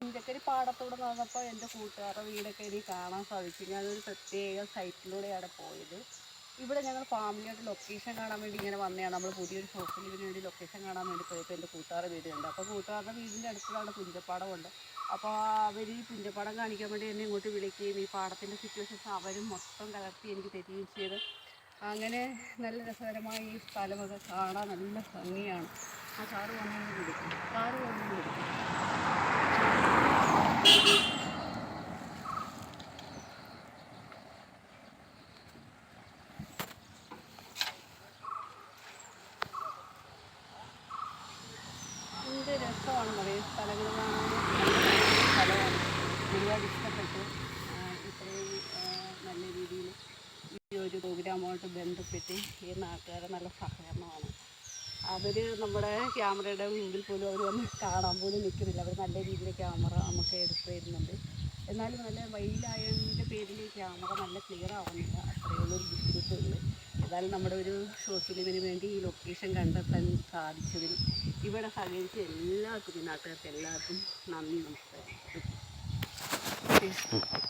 ഇഞ്ചക്കരി പാടത്തൂടെ നടന്നപ്പോൾ എൻ്റെ കൂട്ടുകാരുടെ വീടൊക്കെ എനിക്ക് കാണാൻ സാധിച്ചു. ഞാനൊരു പ്രത്യേക സൈറ്റിലൂടെയാണ് പോയത്. ഇവിടെ ഞങ്ങൾ ഫാമിലിയായിട്ട് ലൊക്കേഷൻ കാണാൻ വേണ്ടി ഇങ്ങനെ വന്നതാണ്. നമ്മൾ പുതിയൊരു ഷോപ്പിൽ ഇതിന് വേണ്ടി ലൊക്കേഷൻ കാണാൻ വേണ്ടി പോയപ്പോൾ എൻ്റെ കൂട്ടുകാരുടെ വീട് കണ്ട്. അപ്പോൾ കൂട്ടുകാരുടെ വീടിൻ്റെ അടുത്താണ് പുഞ്ചപ്പാടമുണ്ട്. അപ്പോൾ അവർ ഈ പുഞ്ചപ്പാടം കാണിക്കാൻ വേണ്ടി എന്നെ ഇങ്ങോട്ട് വിളിക്കുകയും ഈ പാടത്തിൻ്റെ സിറ്റുവേഷൻസ് അവരും മൊത്തം കലർത്തി എനിക്ക് തരികയും ചെയ്ത്. അങ്ങനെ നല്ല രസകരമായ ഈ സ്ഥലമൊക്കെ കാണാൻ നല്ല ഭംഗിയാണ്. ആ കാറ് വന്നു വിളിക്കും, കാറ് വന്നു വിളിക്കും. എന്ത് രസമാണെന്ന് പറയും സ്ഥലങ്ങൾ കാണാൻ. സ്ഥലമാണ്, ഒരുപാട് ഇഷ്ടപ്പെട്ടു. ഇത്രയും നല്ല രീതിയിൽ ഈ ഒരു പ്രോഗ്രാമുമായിട്ട് ബന്ധപ്പെട്ട് ഈ നാട്ടുകാരെ നല്ല സഹകരണമാണ്. അവർ നമ്മുടെ ക്യാമറയുടെ മുമ്പിൽ പോലും അവർ വന്ന് കാണാൻ പോലും നിൽക്കുന്നില്ല. അവർ നല്ല രീതിയിൽ ക്യാമറ നമുക്ക് എടുത്തു തരുന്നുണ്ട്. എന്നാലും നല്ല വെയിലായതിൻ്റെ പേരിൽ ക്യാമറ നല്ല ക്ലിയർ ആവുന്നില്ല. അത്രയുള്ളൊരു ബുദ്ധിമുട്ടുള്ളൂ. ഏതായാലും നമ്മുടെ ഒരു ഷോർട്ട് ഫിലിമിന് വേണ്ടി ഈ ലൊക്കേഷൻ കണ്ടെത്താൻ സാധിച്ചതിൽ ഇവിടെ സഹകരിച്ച എല്ലാവർക്കും, ഈ നാട്ടുകാർക്ക് എല്ലാവർക്കും നന്ദി, നമസ്കാരം.